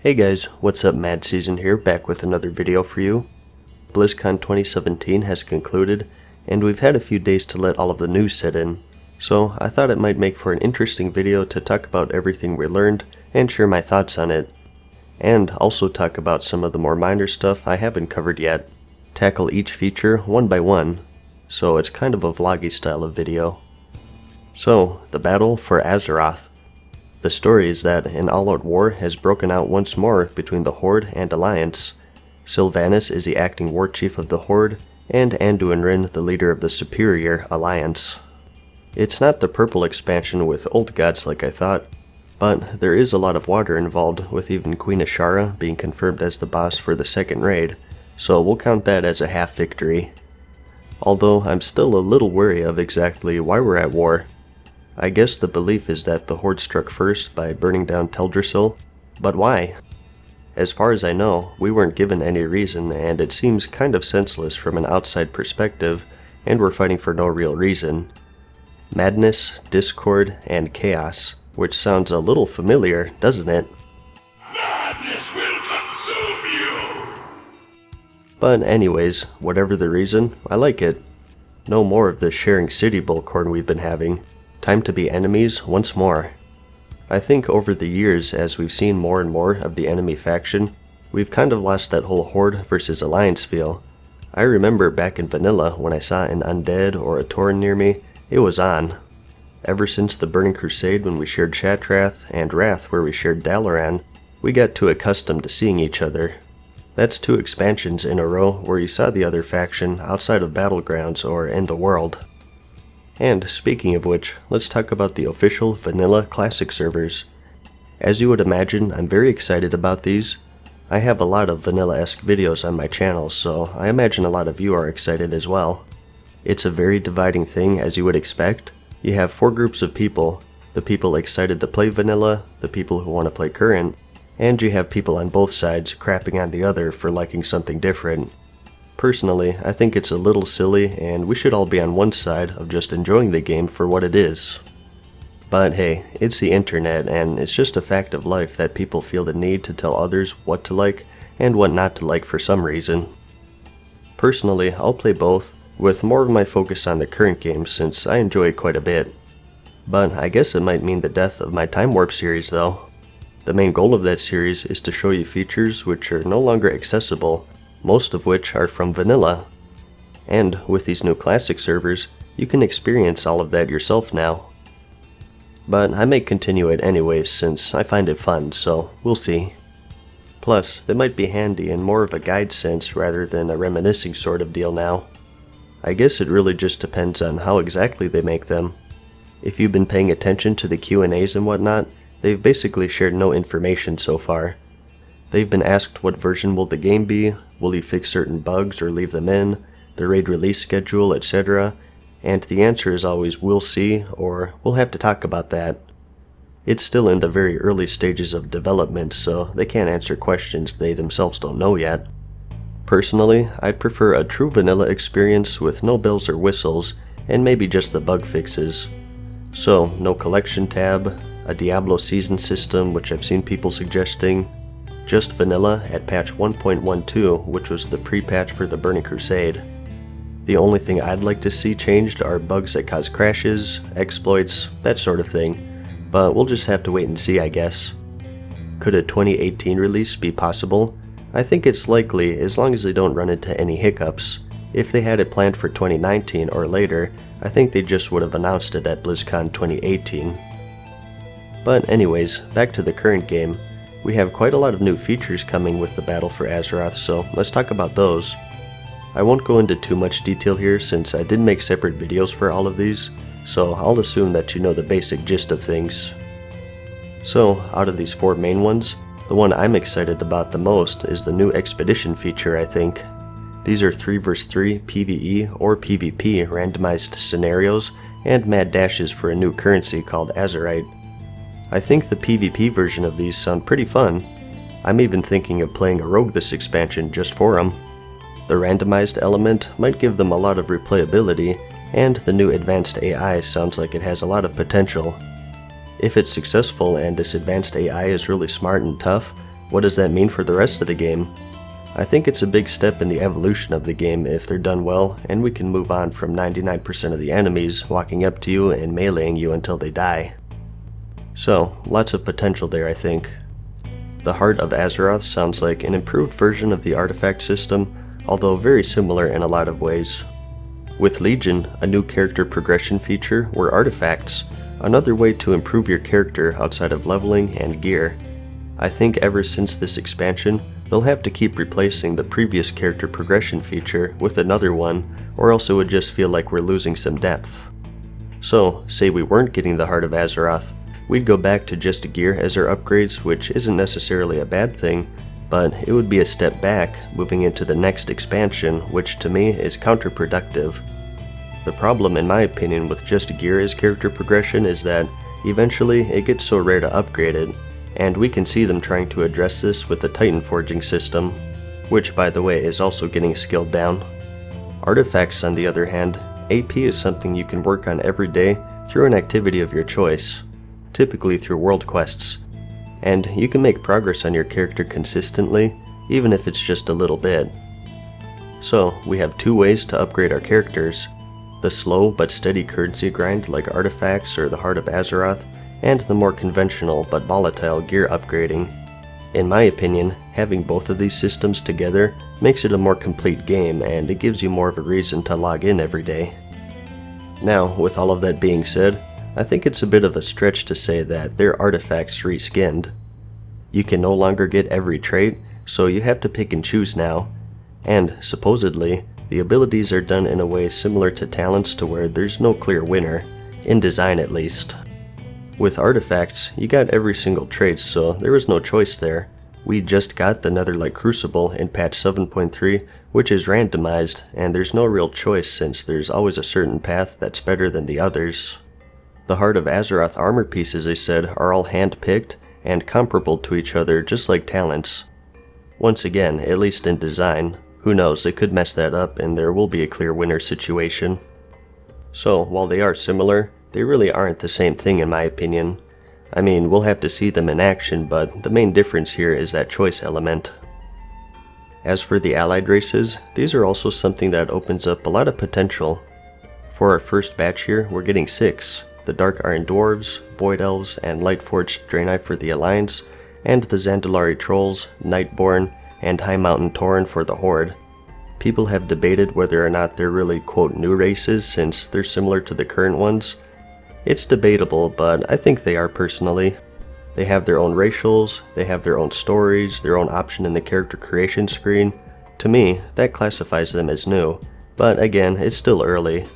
Hey guys, what's up? MadSeason here, back with another video for you. BlizzCon 2017 has concluded, and we've had a few days to let all of the news set in, so I thought it might make for an interesting video to talk about everything we learned and share my thoughts on it, and also talk about some of the more minor stuff I haven't covered yet. Tackle each feature one by one, so it's kind of a vloggy style of video. So, the battle for Azeroth. The story is that an all-out war has broken out once more between the Horde and Alliance. Sylvanas is the acting war chief of the Horde, and Anduin Wrynn the leader of the superior Alliance. It's not the purple expansion with old gods like I thought, but there is a lot of water involved, with even Queen Ashara being confirmed as the boss for the second raid, so we'll count that as a half victory. Although I'm still a little wary of exactly why we're at war. I guess the belief is that the Horde struck first by burning down Teldrassil, but why? As far as I know, we weren't given any reason, and it seems kind of senseless from an outside perspective, and we're fighting for no real reason. Madness, discord, and chaos, which sounds a little familiar, doesn't it? Madness will consume you! But anyways, whatever the reason, I like it. No more of the sharing city bullcorn we've been having. Time to be enemies once more. I think over the years, as we've seen more and more of the enemy faction, we've kind of lost that whole Horde versus Alliance feel. I remember back in vanilla when I saw an undead or a Tauren near me, it was on. Ever since the Burning Crusade when we shared Shattrath, and Wrath where we shared Dalaran, we got too accustomed to seeing each other. That's 2 expansions in a row where you saw the other faction outside of Battlegrounds or in the world. And speaking of which, let's talk about the official Vanilla Classic servers. As you would imagine, I'm very excited about these. I have a lot of vanilla-esque videos on my channel, so I imagine a lot of you are excited as well. It's a very dividing thing, as you would expect. You have 4 groups of people: the people excited to play vanilla, the people who want to play current, and you have people on both sides crapping on the other for liking something different. Personally, I think it's a little silly, and we should all be on one side of just enjoying the game for what it is. But hey, it's the internet, and it's just a fact of life that people feel the need to tell others what to like and what not to like for some reason. Personally, I'll play both, with more of my focus on the current game since I enjoy it quite a bit. But I guess it might mean the death of my Time Warp series though. The main goal of that series is to show you features which are no longer accessible, most of which are from vanilla. And with these new classic servers, you can experience all of that yourself now. But I may continue it anyways since I find it fun, so we'll see. Plus, they might be handy in more of a guide sense rather than a reminiscing sort of deal now. I guess it really just depends on how exactly they make them. If you've been paying attention to the Q&As and whatnot, they've basically shared no information so far. They've been asked what version will the game be, will you fix certain bugs or leave them in, the raid release schedule, etc. And the answer is always we'll see, or we'll have to talk about that. It's still in the very early stages of development, so they can't answer questions they themselves don't know yet. Personally, I'd prefer a true vanilla experience with no bells or whistles, and maybe just the bug fixes. So, no collection tab, a Diablo season system which I've seen people suggesting, just vanilla at patch 1.12, which was the pre-patch for the Burning Crusade. The only thing I'd like to see changed are bugs that cause crashes, exploits, that sort of thing, but we'll just have to wait and see, I guess. Could a 2018 release be possible? I think it's likely as long as they don't run into any hiccups. If they had it planned for 2019 or later, I think they just would have announced it at BlizzCon 2018. But anyways, back to the current game. We have quite a lot of new features coming with the battle for Azeroth, so let's talk about those. I won't go into too much detail here since I did make separate videos for all of these, so I'll assume that you know the basic gist of things. So, out of these 4 main ones, the one I'm excited about the most is the new expedition feature, I think. These are 3 vs 3 PvE or PvP randomized scenarios and mad dashes for a new currency called Azerite. I think the PvP version of these sound pretty fun. I'm even thinking of playing a rogue this expansion just for them. The randomized element might give them a lot of replayability, and the new advanced AI sounds like it has a lot of potential. If it's successful and this advanced AI is really smart and tough, What does that mean for the rest of the game? I think it's a big step in the evolution of the game if they're done well, and we can move on from 99% of the enemies walking up to you and meleeing you until they die. So, lots of potential there, I think. The Heart of Azeroth sounds like an improved version of the artifact system, although very similar in a lot of ways. With Legion, a new character progression feature were artifacts, another way to improve your character outside of leveling and gear. I think ever since this expansion, they'll have to keep replacing the previous character progression feature with another one, or else it would just feel like we're losing some depth. So, say we weren't getting the Heart of Azeroth, we'd go back to just gear as our upgrades, which isn't necessarily a bad thing, but it would be a step back moving into the next expansion, which to me is counterproductive. The problem in my opinion with just gear as character progression is that eventually it gets so rare to upgrade it, and we can see them trying to address this with the Titan forging system, which by the way is also getting scaled down. Artifacts on the other hand, AP is something you can work on every day through an activity of your choice, typically through world quests, and you can make progress on your character consistently, even if it's just a little bit. So we have two ways to upgrade our characters: the slow but steady currency grind like artifacts or the Heart of Azeroth, and the more conventional but volatile gear upgrading. In my opinion, having both of these systems together makes it a more complete game, and it gives you more of a reason to log in every day. Now, with all of that being said, I think it's a bit of a stretch to say that they're artifacts reskinned. You can no longer get every trait, so you have to pick and choose now, and supposedly, the abilities are done in a way similar to talents to where there's no clear winner, in design at least. With artifacts, you got every single trait, so there was no choice there. We just got the Netherlight Crucible in patch 7.3, which is randomized, and there's no real choice since there's always a certain path that's better than the others. The Heart of Azeroth armor pieces, they said, are all hand-picked and comparable to each other just like talents. Once again, at least in design. Who knows, they could mess that up and there will be a clear winner situation. So, while they are similar, they really aren't the same thing in my opinion. I mean, we'll have to see them in action, but the main difference here is that choice element. As for the allied races, these are also something that opens up a lot of potential. For our first batch here, we're getting 6. The Dark Iron Dwarves, Void Elves, and Lightforged Draenei for the Alliance, and the Zandalari Trolls, Nightborn, and High Mountain Tauren for the Horde. People have debated whether or not they're really quote new races since they're similar to the current ones. It's debatable, but I think they are personally. They have their own racials, they have their own stories, their own option in the character creation screen. To me, that classifies them as new, but again, it's still early.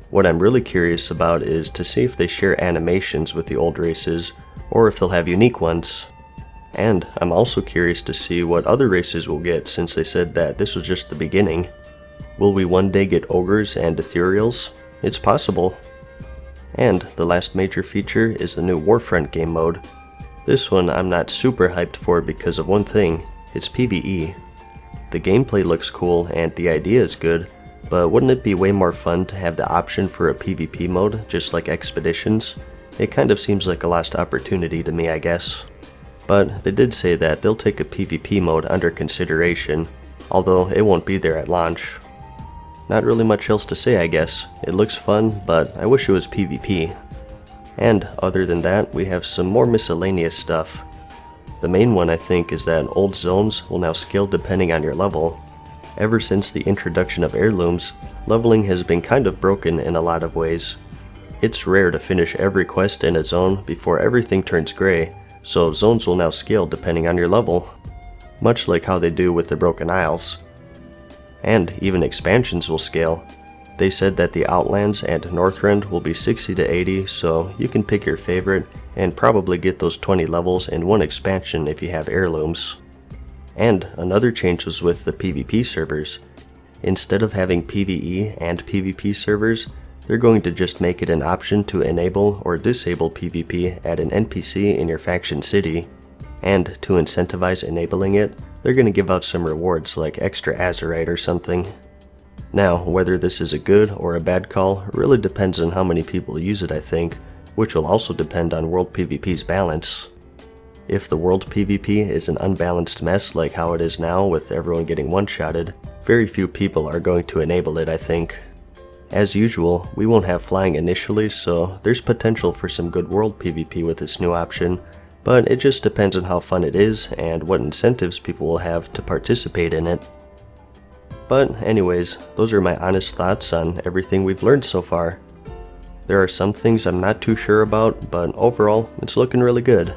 What I'm really curious about is to see if they share animations with the old races, or if they'll have unique ones. And I'm also curious to see what other races will get since they said that this was just the beginning. Will we one day get ogres and ethereals? It's possible. And the last major feature is the new Warfront game mode. This one I'm not super hyped for because of one thing, it's PvE. The gameplay looks cool and the idea is good, but wouldn't it be way more fun to have the option for a PvP mode just like Expeditions? It kind of seems like a lost opportunity to me, I guess. But they did say that they'll take a PvP mode under consideration, although it won't be there at launch. Not really much else to say, I guess. It looks fun, but I wish it was PvP. And other than that, we have some more miscellaneous stuff. The main one I think is that old zones will now scale depending on your level. Ever since the introduction of heirlooms, leveling has been kind of broken in a lot of ways. It's rare to finish every quest in a zone before everything turns gray, so zones will now scale depending on your level, much like how they do with the Broken Isles. And even expansions will scale. They said that the Outlands and Northrend will be 60 to 80, so you can pick your favorite and probably get those 20 levels in one expansion if you have heirlooms. And another change was with the PvP servers. Instead of having PvE and PvP servers, they're going to just make it an option to enable or disable PvP at an NPC in your faction city. And to incentivize enabling it, they're going to give out some rewards like extra Azerite or something. Now, whether this is a good or a bad call really depends on how many people use it, I think, which will also depend on World PvP's balance. If the world PvP is an unbalanced mess like how it is now with everyone getting one-shotted, very few people are going to enable it, I think. As usual, we won't have flying initially, so there's potential for some good world PvP with this new option, but it just depends on how fun it is and what incentives people will have to participate in it. But anyways, those are my honest thoughts on everything we've learned so far. There are some things I'm not too sure about, but overall, it's looking really good.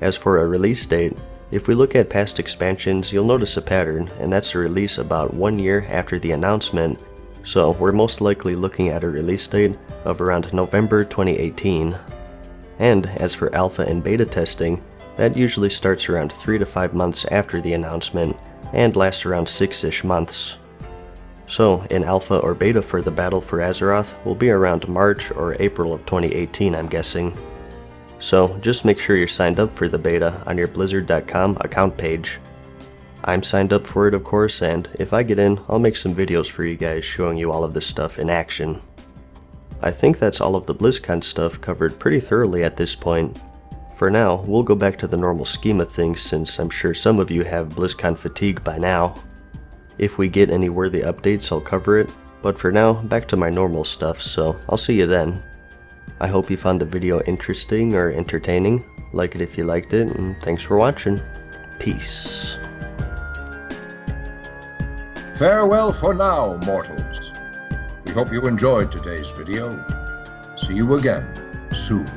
As for a release date, if we look at past expansions, you'll notice a pattern, and that's a release about 1 year after the announcement, so we're most likely looking at a release date of around November 2018. And as for alpha and beta testing, that usually starts around 3 to 5 months after the announcement, and lasts around 6-ish months. So in alpha or beta for the Battle for Azeroth will be around March or April of 2018, I'm guessing. So just make sure you're signed up for the beta on your Blizzard.com account page. I'm signed up for it, of course, and if I get in, I'll make some videos for you guys showing you all of this stuff in action. I think that's all of the BlizzCon stuff covered pretty thoroughly at this point. For now, we'll go back to the normal scheme of things since I'm sure some of you have BlizzCon fatigue by now. If we get any worthy updates, I'll cover it, but for now, back to my normal stuff, so I'll see you then. I hope you found the video interesting or entertaining. Like it if you liked it, and thanks for watching. Peace. Farewell for now, mortals. We hope you enjoyed today's video. See you again soon.